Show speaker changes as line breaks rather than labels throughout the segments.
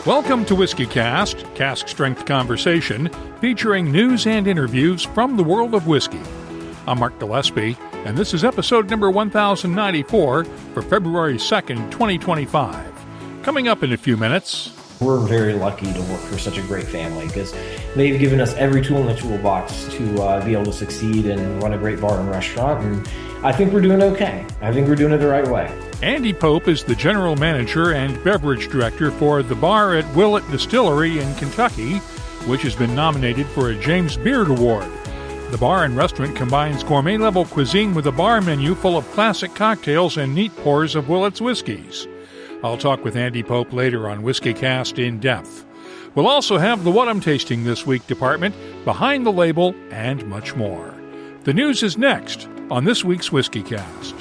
Welcome to WhiskyCast, cask strength conversation featuring news and interviews from the world of whiskey. I'm Mark Gillespie, and this is episode number 1094 for February 2nd, 2025. Coming up in a few minutes.
We're very lucky to work for such a great family because they've given us every tool in the toolbox to be able to succeed and run a great bar and restaurant, and I think we're doing okay. I think we're doing it the right way.
Andy Pope is the general manager and beverage director for the bar at Willett Distillery in Kentucky, which has been nominated for a James Beard Award. The bar and restaurant combines gourmet-level cuisine with a bar menu full of classic cocktails and neat pours of Willett's whiskies. I'll talk with Andy Pope later on WhiskyCast In-Depth. We'll also have the What I'm Tasting This Week department, Behind the Label, and much more. The news is next on this week's WhiskyCast.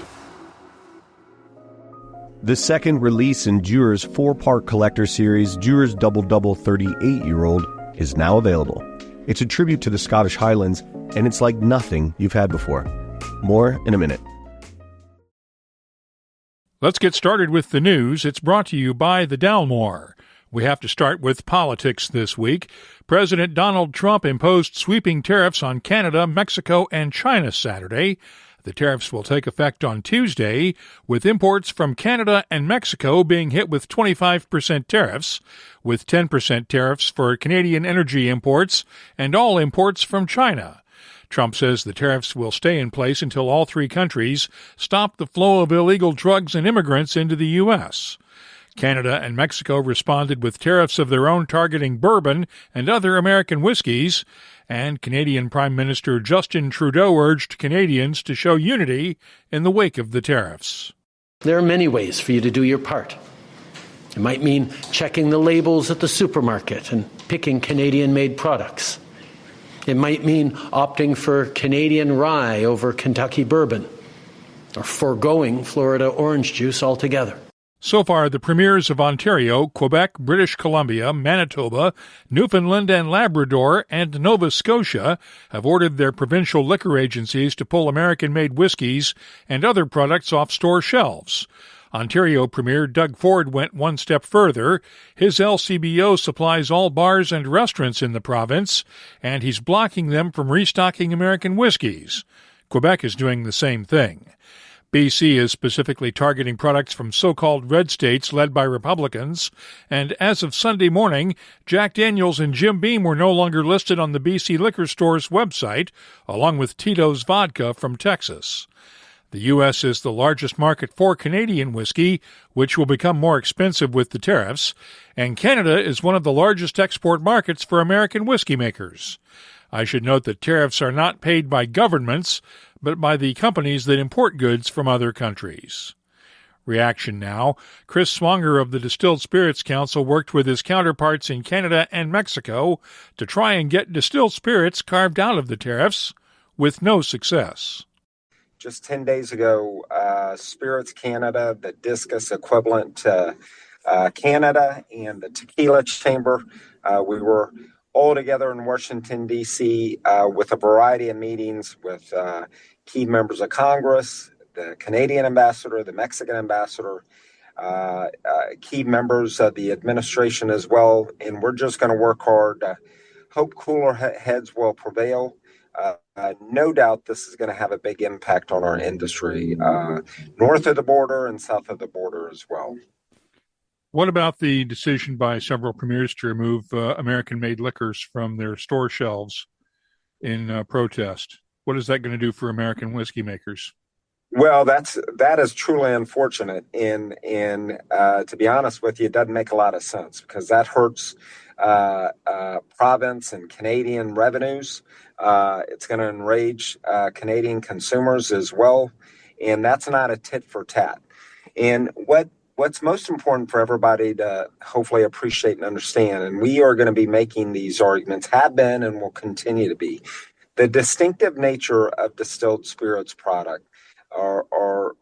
The second release in Dewar's four-part collector series, Dewar's Double Double 38-Year-Old, is now available. It's a tribute to the Scottish Highlands, and it's like nothing you've had before. More in a minute.
Let's get started with the news. It's brought to you by the Dalmore. We have to start with politics this week. President Donald Trump imposed sweeping tariffs on Canada, Mexico, and China Saturday. The tariffs will take effect on Tuesday, with imports from Canada and Mexico being hit with 25% tariffs, with 10% tariffs for Canadian energy imports and all imports from China. Trump says the tariffs will stay in place until all three countries stop the flow of illegal drugs and immigrants into the U.S. Canada and Mexico responded with tariffs of their own targeting bourbon and other American whiskies, and Canadian Prime Minister Justin Trudeau urged Canadians to show unity in the wake of the tariffs.
There are many ways for you to do your part. It might mean checking the labels at the supermarket and picking Canadian-made products. It might mean opting for Canadian rye over Kentucky bourbon, or foregoing Florida orange juice altogether.
So far, the premiers of Ontario, Quebec, British Columbia, Manitoba, Newfoundland and Labrador, and Nova Scotia have ordered their provincial liquor agencies to pull American-made whiskies and other products off store shelves. Ontario Premier Doug Ford went one step further. His LCBO supplies all bars and restaurants in the province, and he's blocking them from restocking American whiskies. Quebec is doing the same thing. BC is specifically targeting products from so-called red states led by Republicans, and as of Sunday morning, Jack Daniel's and Jim Beam were no longer listed on the BC Liquor Store's website, along with Tito's Vodka from Texas. The U.S. is the largest market for Canadian whiskey, which will become more expensive with the tariffs, and Canada is one of the largest export markets for American whiskey makers. I should note that tariffs are not paid by governments, but by the companies that import goods from other countries. Reaction now. Chris Swanger of the Distilled Spirits Council worked with his counterparts in Canada and Mexico to try and get distilled spirits carved out of the tariffs, with no success.
Just 10 days ago, Spirits Canada, the Discus equivalent to Canada, and the Tequila Chamber, we were all together in Washington, D.C. With a variety of meetings with key members of Congress, the Canadian ambassador, the Mexican ambassador, key members of the administration as well. And we're just going to work hard. Hope cooler heads will prevail. No doubt this is going to have a big impact on our industry, north of the border and south of the border as well.
What about the decision by several premiers to remove American-made liquors from their store shelves in protest? What is that going to do for American whiskey makers?
Well, that is truly unfortunate, and to be honest with you, it doesn't make a lot of sense because that hurts province and Canadian revenues. It's going to enrage Canadian consumers as well, and that's not a tit for tat. And what's most important for everybody to hopefully appreciate and understand, and we are going to be making these arguments, have been and will continue to be, the distinctive nature of distilled spirits product are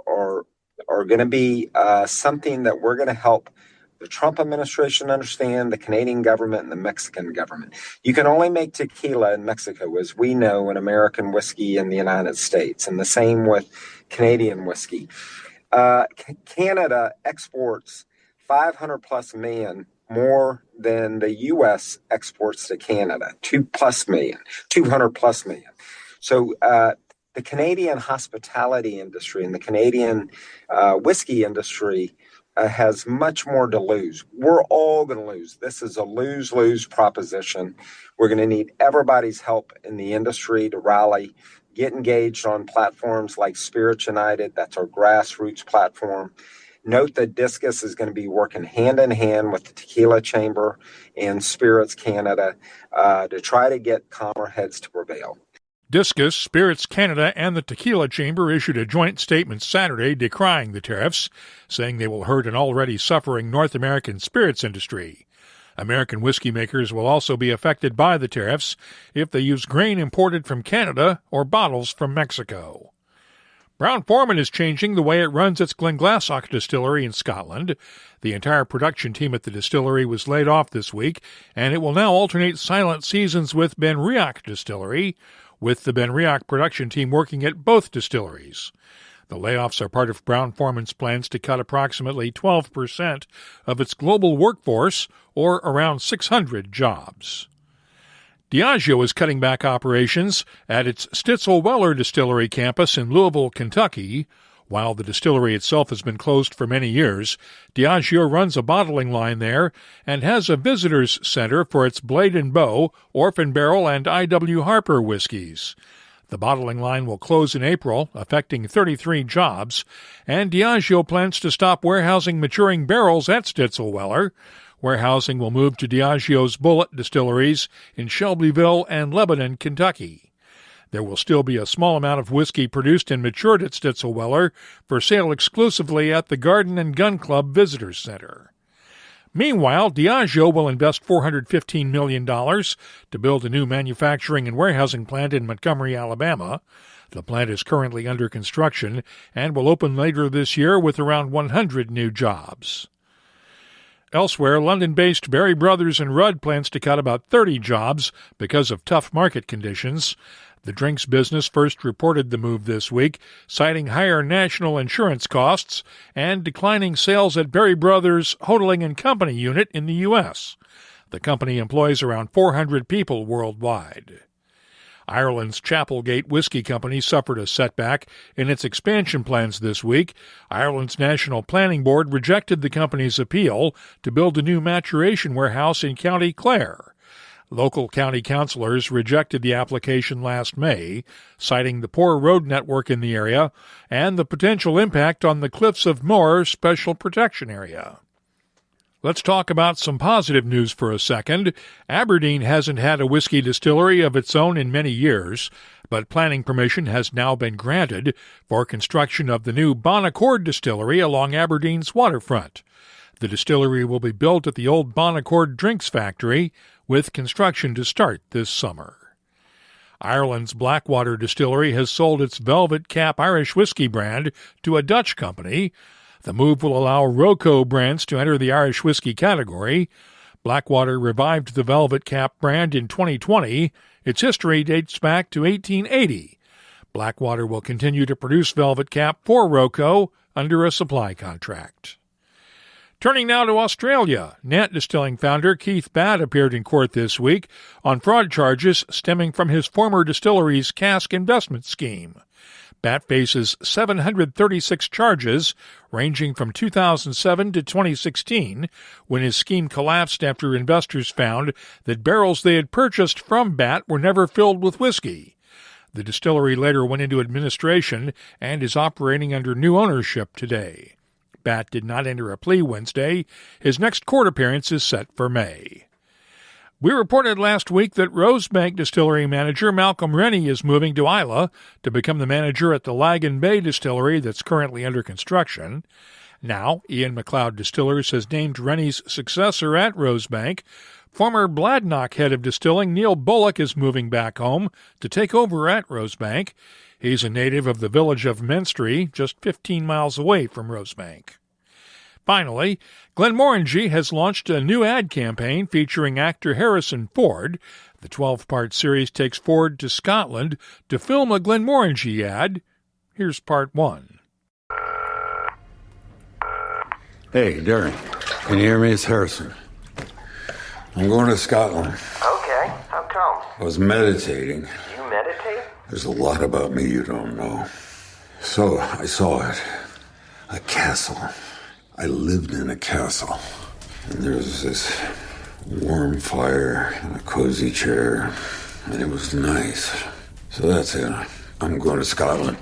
going to be something that we're going to help the Trump administration understand, the Canadian government, and the Mexican government. You can only make tequila in Mexico, as we know, in American whiskey in the United States, and the same with Canadian whiskey. Canada exports 500 plus million more than the U.S. exports to Canada, 200+ million. So the Canadian hospitality industry and the Canadian whiskey industry has much more to lose. We're all going to lose. This is a lose-lose proposition. We're going to need everybody's help in the industry to rally, get engaged on platforms like Spirits United. That's our grassroots platform. Note that Discus is going to be working hand in hand with the Tequila Chamber and Spirits Canada to try to get calmer heads to prevail.
Discus, Spirits Canada, and the Tequila Chamber issued a joint statement Saturday decrying the tariffs, saying they will hurt an already suffering North American spirits industry. American whiskey makers will also be affected by the tariffs if they use grain imported from Canada or bottles from Mexico. Brown-Forman is changing the way it runs its Glenglassaugh distillery in Scotland. The entire production team at the distillery was laid off this week, and it will now alternate silent seasons with Benriach Distillery, with the Benriach production team working at both distilleries. The layoffs are part of Brown-Forman's plans to cut approximately 12% of its global workforce, or around 600 jobs. Diageo is cutting back operations at its Stitzel-Weller Distillery campus in Louisville, Kentucky. While the distillery itself has been closed for many years, Diageo runs a bottling line there and has a visitors center for its Blade & Bow, Orphan Barrel, and I.W. Harper whiskies. The bottling line will close in April, affecting 33 jobs, and Diageo plans to stop warehousing maturing barrels at Stitzel-Weller. Warehousing will move to Diageo's Bullitt distilleries in Shelbyville and Lebanon, Kentucky. There will still be a small amount of whiskey produced and matured at Stitzel-Weller for sale exclusively at the Garden and Gun Club Visitors Center. Meanwhile, Diageo will invest $415 million to build a new manufacturing and warehousing plant in Montgomery, Alabama. The plant is currently under construction and will open later this year with around 100 new jobs. Elsewhere, London-based Berry Brothers and Rudd plans to cut about 30 jobs because of tough market conditions. The drinks business first reported the move this week, citing higher national insurance costs and declining sales at Berry Brothers' Hodling and Company unit in the U.S. The company employs around 400 people worldwide. Ireland's Chapelgate Whiskey Company suffered a setback in its expansion plans this week. Ireland's National Planning Board rejected the company's appeal to build a new maturation warehouse in County Clare. Local county councilors rejected the application last May, citing the poor road network in the area and the potential impact on the Cliffs of Moher Special Protection Area. Let's talk about some positive news for a second. Aberdeen hasn't had a whiskey distillery of its own in many years, but planning permission has now been granted for construction of the new Bon Accord distillery along Aberdeen's waterfront. The distillery will be built at the old Bon Accord Drinks Factory, with construction to start this summer. Ireland's Blackwater Distillery has sold its Velvet Cap Irish whiskey brand to a Dutch company. The move will allow Roco brands to enter the Irish whiskey category. Blackwater revived the Velvet Cap brand in 2020. Its history dates back to 1880. Blackwater will continue to produce Velvet Cap for Roco under a supply contract. Turning now to Australia, Nant Distilling founder Keith Batt appeared in court this week on fraud charges stemming from his former distillery's cask investment scheme. Batt faces 736 charges, ranging from 2007 to 2016, when his scheme collapsed after investors found that barrels they had purchased from Batt were never filled with whiskey. The distillery later went into administration and is operating under new ownership today. Batt did not enter a plea Wednesday. His next court appearance is set for May. We reported last week that Rosebank Distillery manager Malcolm Rennie is moving to Islay to become the manager at the Lagan Bay Distillery that's currently under construction. Now, Ian MacLeod Distillers has named Rennie's successor at Rosebank. Former Bladnoch head of distilling Neil Bullock is moving back home to take over at Rosebank. He's a native of the village of Menstrie, just 15 miles away from Rosebank. Finally, Glenmorangie has launched a new ad campaign featuring actor Harrison Ford. The 12-part series takes Ford to Scotland to film a Glenmorangie ad. Here's part one.
Hey, Darren. Can you hear me? It's Harrison. I'm going to Scotland.
Okay, how come?
I was meditating.
You meditate?
There's a lot about me you don't know. So, I saw it. A castle. I lived in a castle. And there was this warm fire and a cozy chair. And it was nice. So that's it. I'm going to Scotland.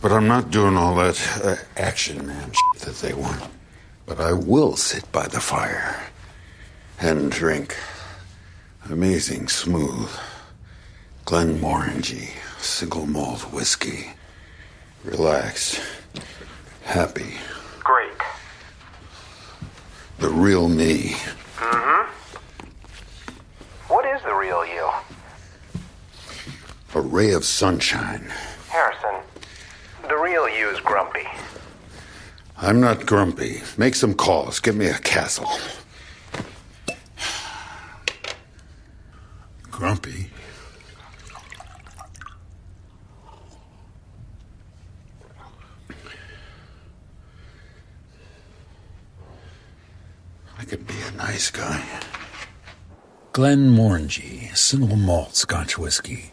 But I'm not doing all that action man shit that they want. But I will sit by the fire and drink amazing smooth Glenmorangie single malt whiskey. Relaxed. Happy.
Great.
The real me.
Mm-hmm. What is the real you?
A ray of sunshine.
Harrison, the real you is grumpy.
I'm not grumpy. Make some calls. Give me a castle. Grumpy? I could be a nice guy.
Glenmorangie single malt Scotch whiskey.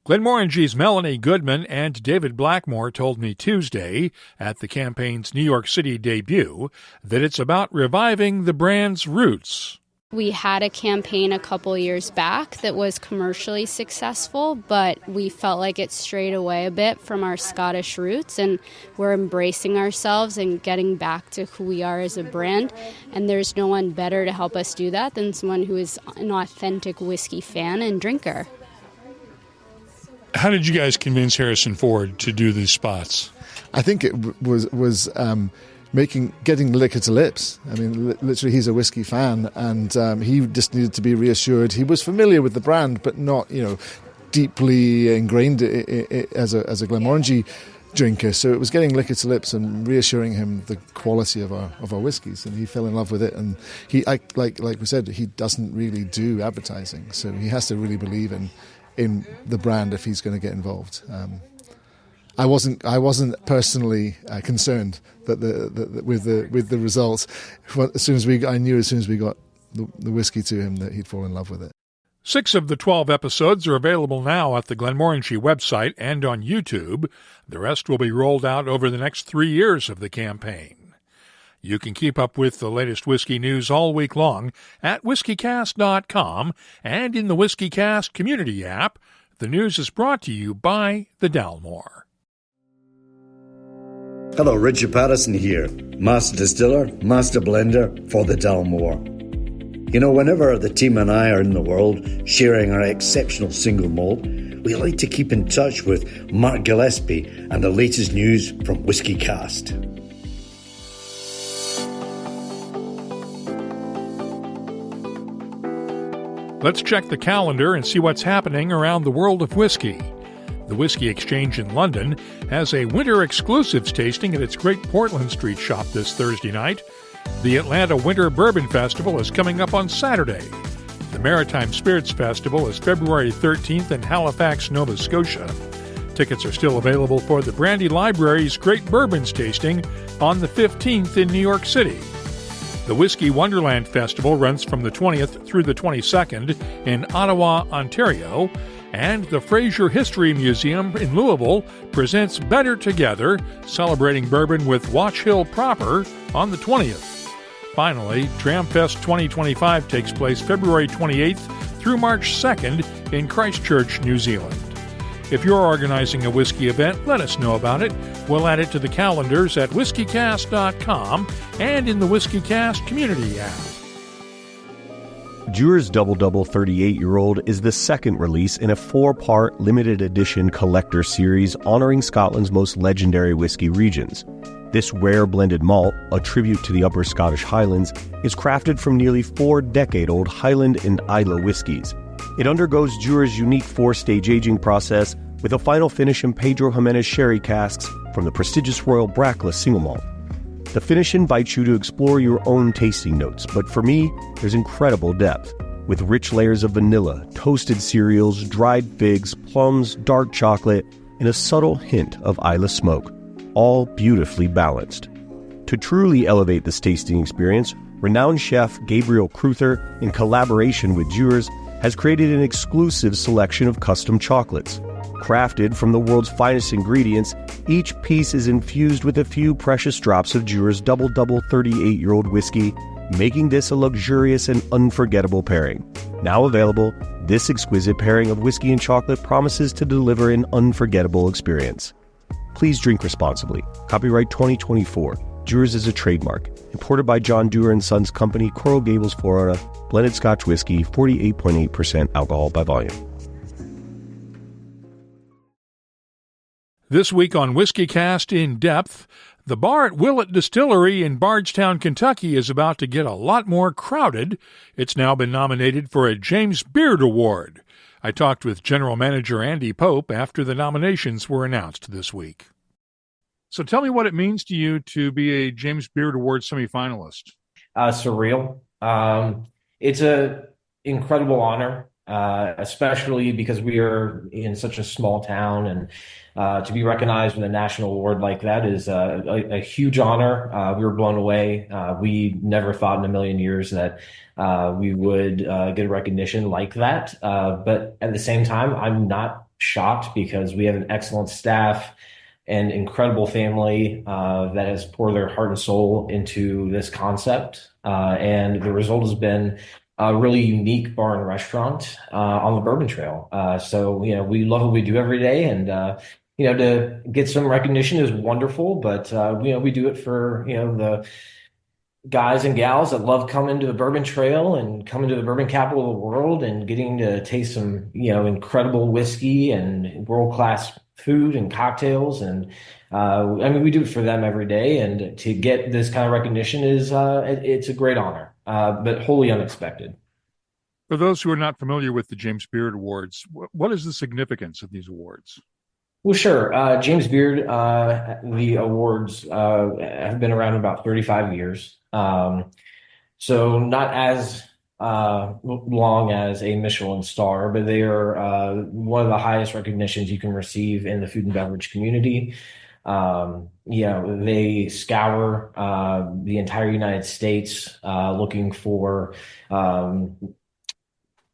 Glenmorangie's Melanie Goodman and David Blackmore told me Tuesday at the campaign's New York City debut that it's about reviving the brand's roots.
We had a campaign a couple years back that was commercially successful, but we felt like it strayed away a bit from our Scottish roots, and we're embracing ourselves and getting back to who we are as a brand. And there's no one better to help us do that than someone who is an authentic whiskey fan and drinker.
How did you guys convince Harrison Ford to do these spots?
I think it was getting liquor to lips. I mean, literally, he's a whiskey fan, and he just needed to be reassured. He was familiar with the brand, but not, deeply ingrained as a Glenmorangie drinker. So it was getting liquor to lips and reassuring him the quality of our whiskies, and he fell in love with it. And like we said, he doesn't really do advertising, so he has to really believe in the brand if he's going to get involved. I wasn't personally concerned that with the results. I knew as soon as we got the whiskey to him that he'd fall in love with it.
6 of the 12 episodes are available now at the Glenmorangie website and on YouTube. The rest will be rolled out over the next 3 years of the campaign. You can keep up with the latest whiskey news all week long at whiskycast.com and in the WhiskyCast community app. The news is brought to you by the Dalmore.
Hello, Richard Patterson here, Master Distiller, Master Blender for the Dalmore. Whenever the team and I are in the world sharing our exceptional single malt, we like to keep in touch with Mark Gillespie and the latest news from WhiskyCast.
Let's check the calendar and see what's happening around the world of whiskey. The Whiskey Exchange in London has a winter exclusives tasting at its Great Portland Street shop this Thursday night. The Atlanta Winter Bourbon Festival is coming up on Saturday. The Maritime Spirits Festival is February 13th in Halifax, Nova Scotia. Tickets are still available for the Brandy Library's Great Bourbons tasting on the 15th in New York City. The Whiskey Wonderland Festival runs from the 20th through the 22nd in Ottawa, Ontario, and the Fraser History Museum in Louisville presents Better Together, celebrating bourbon with Watch Hill proper on the 20th. Finally, Dramfest 2025 takes place February 28th through March 2nd in Christchurch, New Zealand. If you're organizing a whiskey event, let us know about it. We'll add it to the calendars at whiskycast.com and in the WhiskyCast community app.
Dewar's Double Double 38-year-old is the second release in a 4-part limited edition collector series honoring Scotland's most legendary whiskey regions. This rare blended malt, a tribute to the Upper Scottish Highlands, is crafted from nearly 4-decade-old Highland and Islay whiskies. It undergoes Dewar's unique 4-stage aging process with a final finish in Pedro Jimenez sherry casks from the prestigious Royal Brackless single malt. The finish invites you to explore your own tasting notes, but for me, there's incredible depth, with rich layers of vanilla, toasted cereals, dried figs, plums, dark chocolate, and a subtle hint of Islay smoke, all beautifully balanced. To truly elevate this tasting experience, Renowned chef Gabriel Cruther, in collaboration with Jewers, has created an exclusive selection of custom chocolates. Crafted from the world's finest ingredients, each piece is infused with a few precious drops of Jewers Double 38-year-old whiskey, making this a luxurious and unforgettable pairing. Now available, this exquisite pairing of whiskey and chocolate promises to deliver an unforgettable experience. Please drink responsibly. Copyright 2024. Jewers is a trademark. Imported by John Dewar & Sons Company, Coral Gables, Florida. Blended Scotch whiskey, 48.8% alcohol by volume.
This week on WhiskyCast In-Depth, the bar at Willett Distillery in Bardstown, Kentucky is about to get a lot more crowded. It's now been nominated for a James Beard Award. I talked with General Manager Andy Pope after the nominations were announced this week. So tell me what it means to you to be a James Beard Award semifinalist.
Surreal. It's an incredible honor, especially because we are in such a small town, and to be recognized with a national award like that is a huge honor. We were blown away. We never thought in a million years that we would get a recognition like that. But at the same time, I'm not shocked because we have an excellent staff and incredible family that has poured their heart and soul into this concept. And the result has been a really unique bar and restaurant on the Bourbon Trail. So, we love what we do every day. And, to get some recognition is wonderful. But, we do it for, the guys and gals that love coming to the Bourbon Trail and coming to the bourbon capital of the world and getting to taste some, incredible whiskey and world-class food and cocktails. And we do it for them every day. And to get this kind of recognition is it's a great honor, but wholly unexpected.
For those who are not familiar with the James Beard Awards, what is the significance of these awards?
Well, sure. James Beard, the awards have been around about 35 years. So not as long as a Michelin star, but they are one of the highest recognitions you can receive in the food and beverage community. They scour the entire United States looking for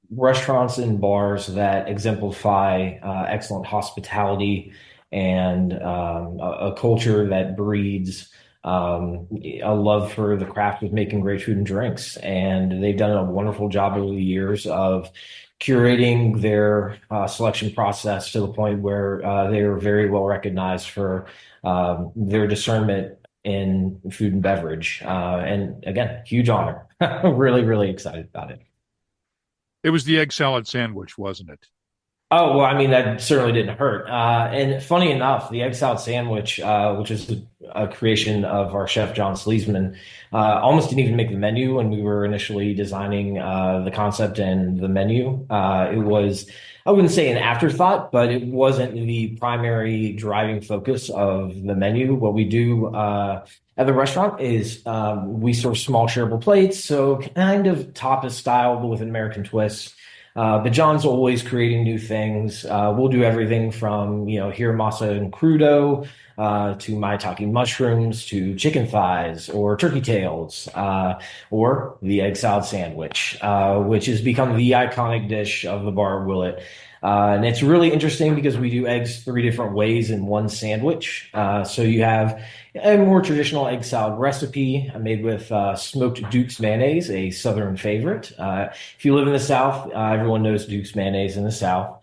restaurants and bars that exemplify excellent hospitality and a culture that breeds a love for the craft of making great food and drinks. And they've done a wonderful job over the years of curating their selection process to the point where they are very well recognized for their discernment in food and beverage. And again, huge honor. Really, really excited about it.
It was the egg salad sandwich, wasn't it?
Oh, well, that certainly didn't hurt. And funny enough, the egg salad sandwich, which is a creation of our chef, John Sleesman, almost didn't even make the menu when we were initially designing the concept and the menu. It was, I wouldn't say an afterthought, but it wasn't the primary driving focus of the menu. What we do at the restaurant is we serve small shareable plates, so kind of tapas style, but with an American twist. But John's always creating new things. We'll do everything from, hiramasa and crudo to maitake mushrooms to chicken thighs or turkey tails or the egg salad sandwich, which has become the iconic dish of the bar at Willett. And it's really interesting because we do eggs 3 different ways in one sandwich. So you have a more traditional egg salad recipe made with smoked Duke's mayonnaise, a Southern favorite. If you live in the South, everyone knows Duke's mayonnaise in the South.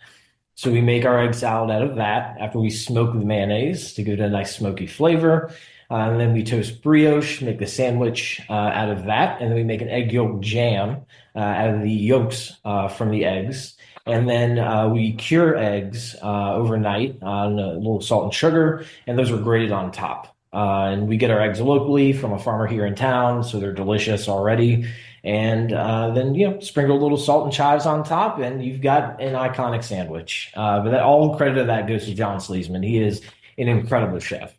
So we make our egg salad out of that after we smoke the mayonnaise to give it a nice smoky flavor. And then we toast brioche, make the sandwich out of that. And then we make an egg yolk jam out of the yolks from the eggs. And then we cure eggs overnight on a little salt and sugar, and those are grated on top. And we get our eggs locally from a farmer here in town, so they're delicious already. And then, sprinkle a little salt and chives on top, and you've got an iconic sandwich. But all credit of that goes to John Sleesman. He is an incredible chef.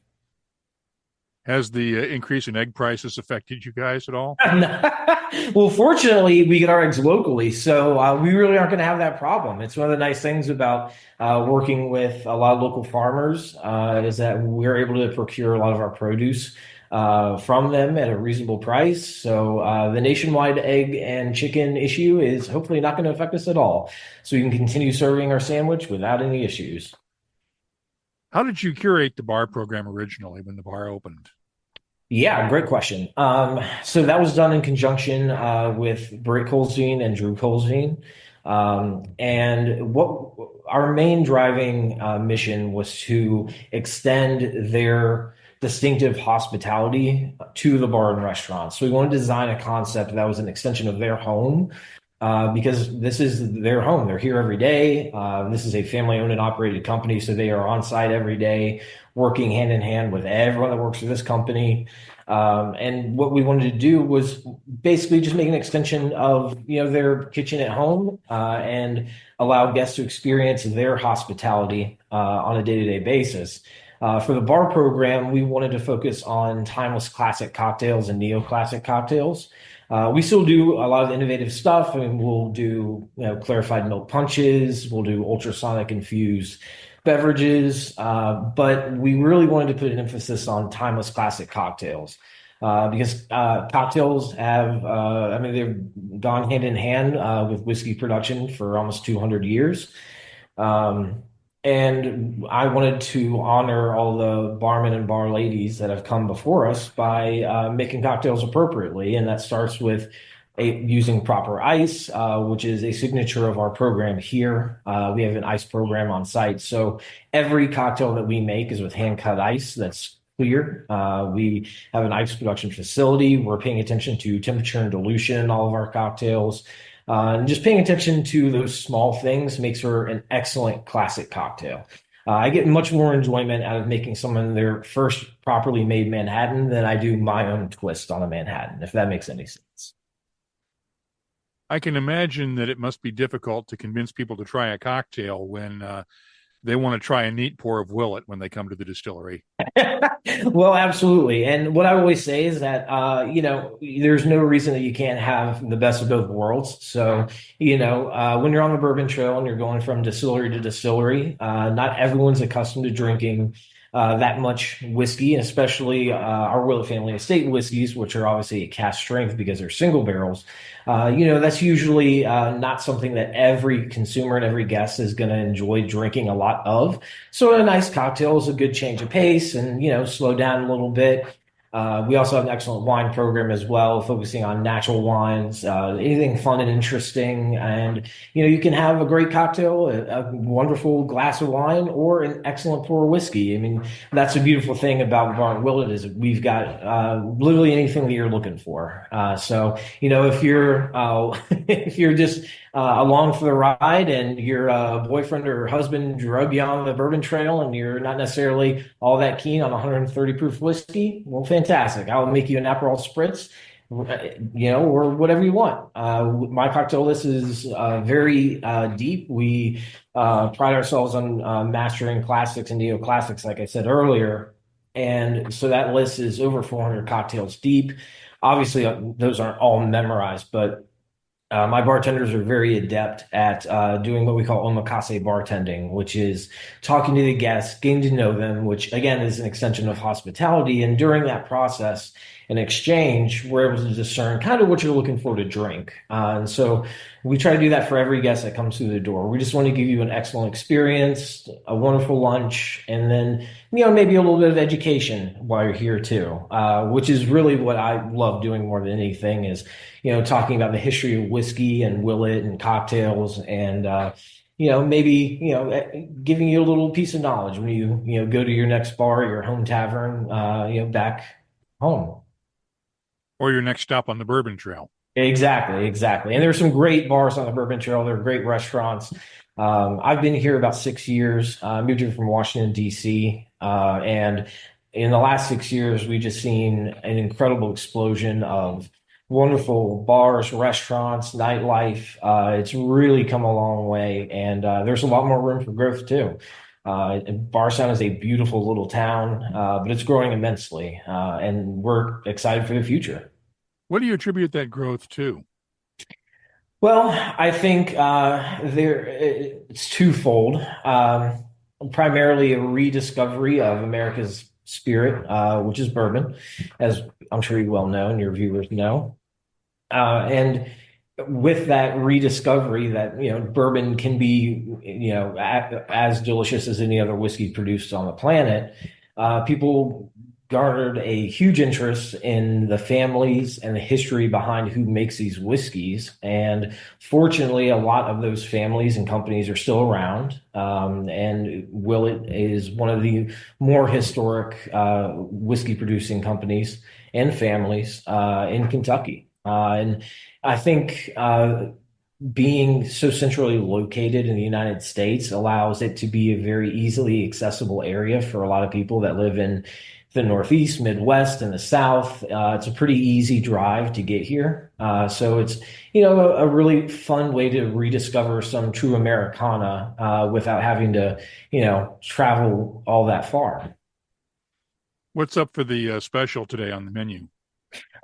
Has the increase in egg prices affected you guys at all?
Well, fortunately, we get our eggs locally, so we really aren't going to have that problem. It's one of the nice things about working with a lot of local farmers is that we're able to procure a lot of our produce from them at a reasonable price. So the nationwide egg and chicken issue is hopefully not going to affect us at all. So we can continue serving our sandwich without any issues.
How did you curate the bar program originally when the bar opened?
Yeah, great question. So that was done in conjunction with Britt Colsveen and Drew Colsveen. And what our main driving mission was to extend their distinctive hospitality to the bar and restaurant. So we wanted to design a concept that was an extension of their home, because this is their home. They're here every day. This is a family-owned and operated company, so they are on site every day, working hand in hand with everyone that works for this company. And what we wanted to do was basically just make an extension of their kitchen at home, and allow guests to experience their hospitality on a day-to-day basis. For the bar program, we wanted to focus on timeless classic cocktails and neoclassic cocktails. We still do a lot of innovative stuff. I mean, we'll do clarified milk punches, we'll do ultrasonic infused beverages, but we really wanted to put an emphasis on timeless classic cocktails, because cocktails have, they've gone hand in hand with whiskey production for almost 200 years. And I wanted to honor all the barmen and bar ladies that have come before us by making cocktails appropriately. And that starts with using proper ice, which is a signature of our program here. We have an ice program on site. So every cocktail that we make is with hand-cut ice that's clear. We have an ice production facility. We're paying attention to temperature and dilution in all of our cocktails. And just paying attention to those small things makes her an excellent classic cocktail. I get much more enjoyment out of making someone their first properly made Manhattan than I do my own twist on a Manhattan, if that makes any sense.
I can imagine that it must be difficult to convince people to try a cocktail when they want to try a neat pour of Willett when they come to the distillery.
Well, absolutely. And what I always say is that, there's no reason that you can't have the best of both worlds. So, when you're on the bourbon trail and you're going from distillery to distillery, not everyone's accustomed to drinking that much whiskey, especially our Willett family estate whiskeys, which are obviously at cask strength because they're single barrels. That's usually not something that every consumer and every guest is going to enjoy drinking a lot of. So a nice cocktail is a good change of pace and, slow down a little bit. We also have an excellent wine program as well, focusing on natural wines, anything fun and interesting. And, you can have a great cocktail, a wonderful glass of wine, or an excellent pour of whiskey. I mean, that's a beautiful thing about Bar and Willett is we've got literally anything that you're looking for. So, if you're if you're just along for the ride and your boyfriend or husband drug you on the bourbon trail and you're not necessarily all that keen on 130 proof whiskey, well, fantastic. I'll make you an Aperol Spritz, or whatever you want. My cocktail list is very deep. We pride ourselves on mastering classics and neoclassics, like I said earlier. And so that list is over 400 cocktails deep. Obviously, those aren't all memorized, but my bartenders are very adept at doing what we call omakase bartending, which is talking to the guests, getting to know them, which again is an extension of hospitality. And during that process and exchange, we're able to discern kind of what you're looking for to drink. And so we try to do that for every guest that comes through the door. We just want to give you an excellent experience, a wonderful lunch, and then, maybe a little bit of education while you're here too, which is really what I love doing more than anything is, talking about the history of whiskey and Willett and cocktails and, maybe, giving you a little piece of knowledge when you go to your next bar, your home tavern, back home.
Or your next stop on the bourbon trail.
Exactly. And there's some great bars on the bourbon trail. They're great restaurants. I've been here about 6 years. I moved here from Washington, D.C. And in the last 6 years, we've just seen an incredible explosion of wonderful bars, restaurants, nightlife. It's really come a long way. And there's a lot more room for growth, too. Bardstown is a beautiful little town, but it's growing immensely. And we're excited for the future.
What do you attribute that growth to?
Well, I think it's twofold. Primarily a rediscovery of America's spirit, which is bourbon, as I'm sure you well know and your viewers know. And with that rediscovery that, bourbon can be, as delicious as any other whiskey produced on the planet, people garnered a huge interest in the families and the history behind who makes these whiskeys. And fortunately, a lot of those families and companies are still around. And Willett is one of the more historic whiskey producing companies and families in Kentucky. And I think being so centrally located in the United States allows it to be a very easily accessible area for a lot of people that live in the Northeast, Midwest, and the South. It's a pretty easy drive to get here. So it's, a really fun way to rediscover some true Americana without having to, travel all that far.
What's up for the special today on the menu?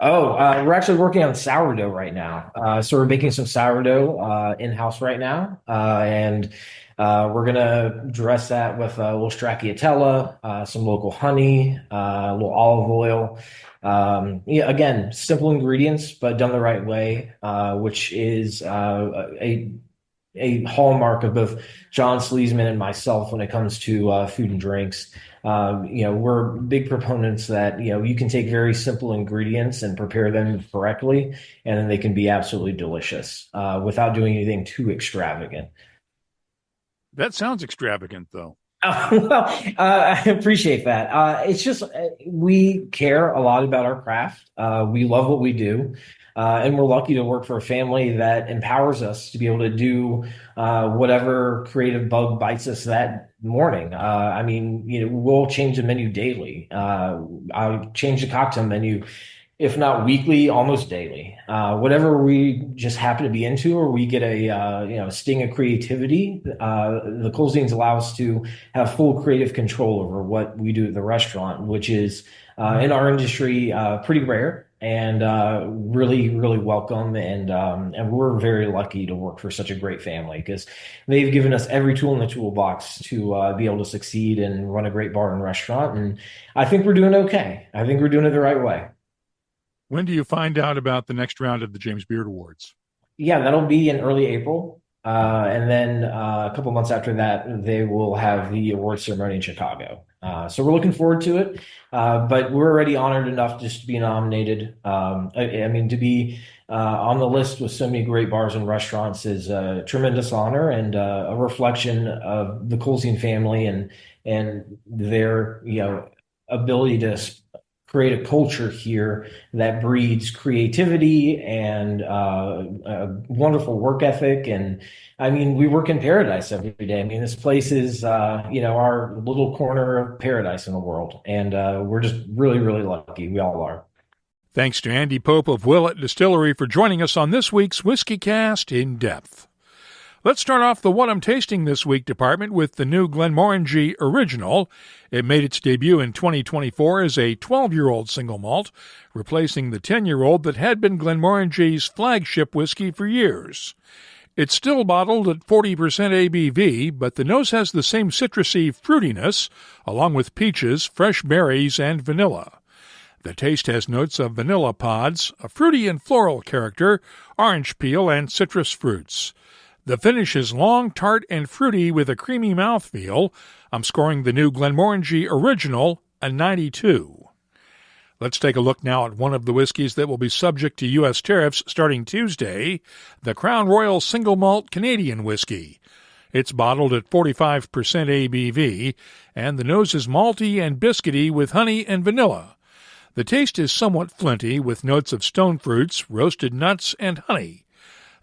Oh, we're actually working on sourdough right now. So we're making some sourdough in-house right now. And we're going to dress that with a little stracciatella, some local honey, a little olive oil. Again, simple ingredients, but done the right way, which is a hallmark of both John Sleesman and myself when it comes to food and drinks. We're big proponents that, you can take very simple ingredients and prepare them correctly, and then they can be absolutely delicious without doing anything too extravagant.
That sounds extravagant, though.
I appreciate that. It's just we care a lot about our craft. We love what we do. And we're lucky to work for a family that empowers us to be able to do whatever creative bug bites us that morning. We'll change the menu daily. I'll change the cocktail menu, if not weekly, almost daily. Whatever we just happen to be into, or we get a sting of creativity, the cuisines allow us to have full creative control over what we do at the restaurant, which is in our industry pretty rare. And really, really welcome. And we're very lucky to work for such a great family because they've given us every tool in the toolbox to be able to succeed and run a great bar and restaurant. And I think we're doing okay. I think we're doing it the right way.
When do you find out about the next round of the James Beard Awards?
Yeah, that'll be in early April. And then a couple months after that, they will have the award ceremony in Chicago. So we're looking forward to it. But we're already honored enough just to be nominated. To be on the list with so many great bars and restaurants is a tremendous honor and a reflection of the Colzine family and their ability to create a culture here that breeds creativity and a wonderful work ethic. And we work in paradise every day. This place is, our little corner of paradise in the world. And we're just really, really lucky. We all are.
Thanks to Andy Pope of Willett Distillery for joining us on this week's WhiskyCast In-Depth. Let's start off the What I'm Tasting This Week department with the new Glenmorangie Original. It made its debut in 2024 as a 12-year-old single malt, replacing the 10-year-old that had been Glenmorangie's flagship whiskey for years. It's still bottled at 40% ABV, but the nose has the same citrusy fruitiness, along with peaches, fresh berries, and vanilla. The taste has notes of vanilla pods, a fruity and floral character, orange peel, and citrus fruits. The finish is long, tart, and fruity with a creamy mouthfeel. I'm scoring the new Glenmorangie Original a 92. Let's take a look now at one of the whiskeys that will be subject to U.S. tariffs starting Tuesday, the Crown Royal Single Malt Canadian Whisky. It's bottled at 45% ABV, and the nose is malty and biscuity with honey and vanilla. The taste is somewhat flinty with notes of stone fruits, roasted nuts, and honey.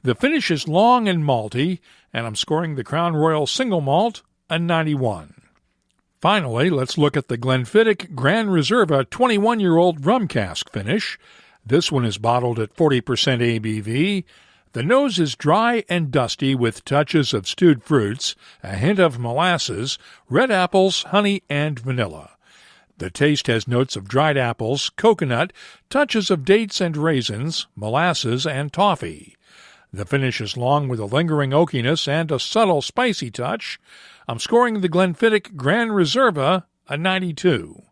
The finish is long and malty, and I'm scoring the Crown Royal Single Malt a 91. Finally, let's look at the Glenfiddich Grand Reserva 21-year-old rum cask finish. This one is bottled at 40% ABV. The nose is dry and dusty with touches of stewed fruits, a hint of molasses, red apples, honey, and vanilla. The taste has notes of dried apples, coconut, touches of dates and raisins, molasses, and toffee. The finish is long with a lingering oakiness and a subtle spicy touch. I'm scoring the Glenfiddich Grand Reserva a 92.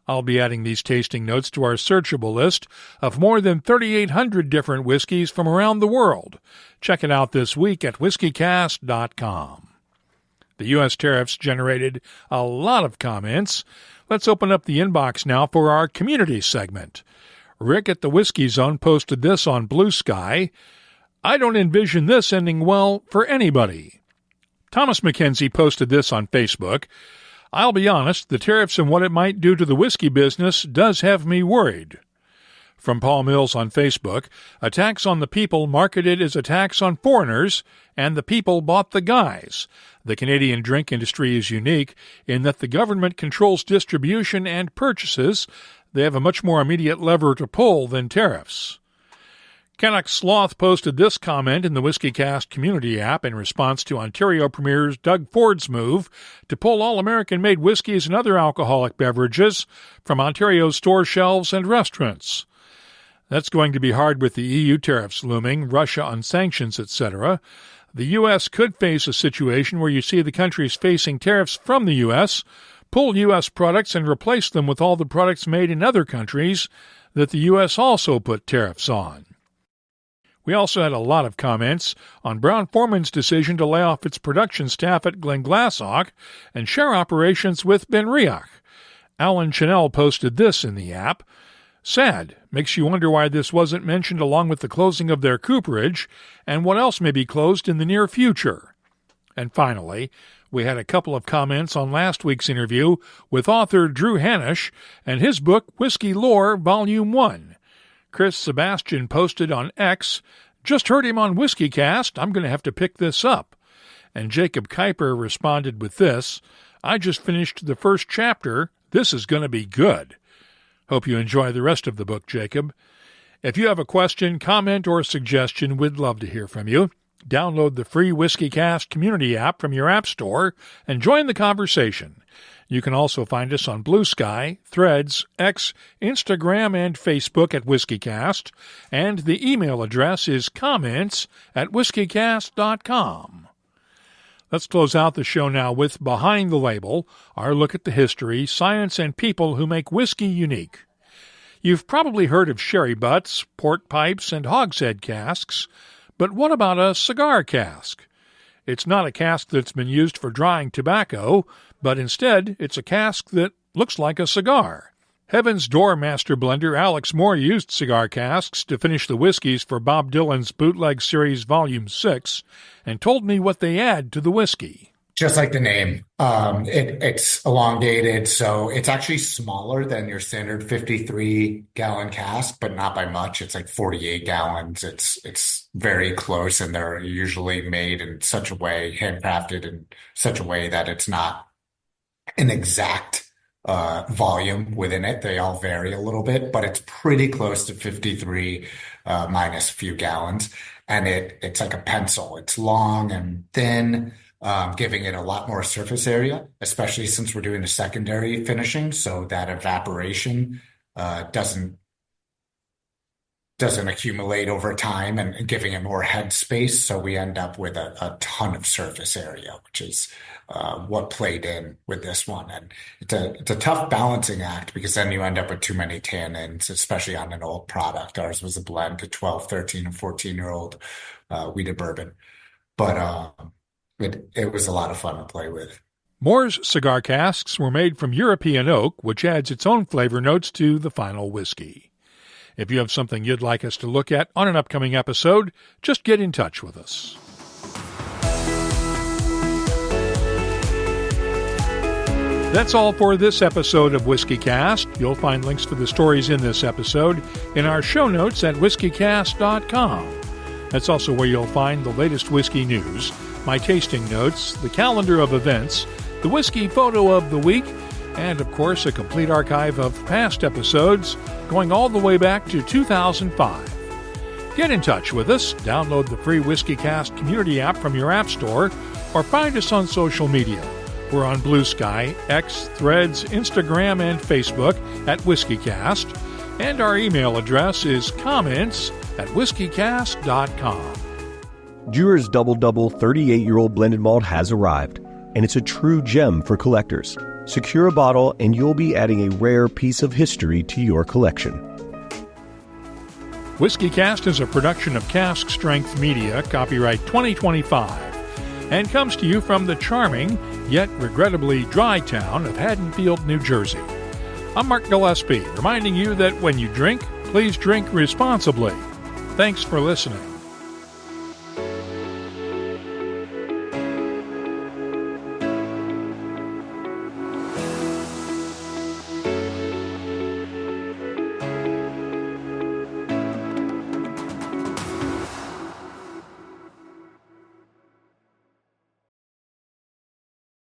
I'll be adding these tasting notes to our searchable list of more than 3,800 different whiskeys from around the world. Check it out this week at WhiskyCast.com. The U.S. tariffs generated a lot of comments. Let's open up the inbox now for our community segment. Rick at the Whiskey Zone posted this on Blue Sky. I don't envision this ending well for anybody. Thomas McKenzie posted this on Facebook. I'll be honest, the tariffs and what it might do to the whiskey business does have me worried. From Paul Mills on Facebook, a tax on the people marketed as a tax on foreigners, and the people bought the guys. The Canadian drink industry is unique in that the government controls distribution and purchases. They have a much more immediate lever to pull than tariffs. Canuck Sloth posted this comment in the WhiskyCast community app in response to Ontario Premier Doug Ford's move to pull all American-made whiskeys and other alcoholic beverages from Ontario's store shelves and restaurants. That's going to be hard with the EU tariffs looming, Russia on sanctions, etc. The U.S. could face a situation where you see the countries facing tariffs from the U.S. pull U.S. products and replace them with all the products made in other countries that the U.S. also put tariffs on. We also had a lot of comments on Brown-Forman's decision to lay off its production staff at Glenglassaugh and share operations with Benriach. Alan Chanel posted this in the app. Sad. Makes you wonder why this wasn't mentioned along with the closing of their cooperage and what else may be closed in the near future. And finally, we had a couple of comments on last week's interview with author Drew Hanisch and his book Whiskey Lore Volume 1. Chris Sebastian posted on X, just heard him on WhiskyCast, I'm going to have to pick this up. And Jacob Kuiper responded with this, I just finished the first chapter, this is going to be good. Hope you enjoy the rest of the book, Jacob. If you have a question, comment, or suggestion, we'd love to hear from you. Download the free WhiskyCast community app from your app store and join the conversation. You can also find us on Blue Sky, Threads, X, Instagram, and Facebook at WhiskyCast, and the email address is comments@whiskycast.com. Let's close out the show now with Behind the Label, our look at the history, science, and people who make whiskey unique. You've probably heard of sherry butts, port pipes, and hogshead casks, but what about a cigar cask? It's not a cask that's been used for drying tobacco, but instead it's a cask that looks like a cigar. Heaven's Door master blender Alex Moore used cigar casks to finish the whiskeys for Bob Dylan's Bootleg Series Volume 6 and told me what they add to the whiskey.
Just like the name, it's elongated, so it's actually smaller than your standard 53-gallon cask, but not by much. It's like 48 gallons. It's very close, and they're usually made in such a way, handcrafted in such a way that it's not an exact volume within it. They all vary a little bit, but it's pretty close to 53 minus a few gallons, and it's like a pencil. It's long and thin. Giving it a lot more surface area, especially since we're doing the secondary finishing, so that evaporation doesn't accumulate over time, and giving it more head space. So we end up with a ton of surface area, which is what played in with this one. And it's a tough balancing act because then you end up with too many tannins, especially on an old product. Ours was a blend to 12, 13, and 14-year-old wheated bourbon. But it was a lot of fun to play with.
Moore's cigar casks were made from European oak, which adds its own flavor notes to the final whiskey. If you have something you'd like us to look at on an upcoming episode, just get in touch with us. That's all for this episode of WhiskyCast. You'll find links for the stories in this episode in our show notes at whiskycast.com. That's also where you'll find the latest whiskey news, my tasting notes, the calendar of events, the whiskey photo of the week, and, of course, a complete archive of past episodes going all the way back to 2005. Get in touch with us, download the free WhiskyCast community app from your app store, or find us on social media. We're on Blue Sky, X, Threads, Instagram, and Facebook at WhiskyCast, and our email address is comments@whiskycast.com.
Dewar's Double Double 38-year-old blended malt has arrived, and it's a true gem for collectors. Secure a bottle and you'll be adding a rare piece of history to your collection. WhiskyCast is a production of Cask Strength Media, copyright 2025, and comes to you from the charming, yet regrettably dry town of Haddonfield, New Jersey. I'm Mark Gillespie, reminding you that when you drink, please drink responsibly. Thanks for listening.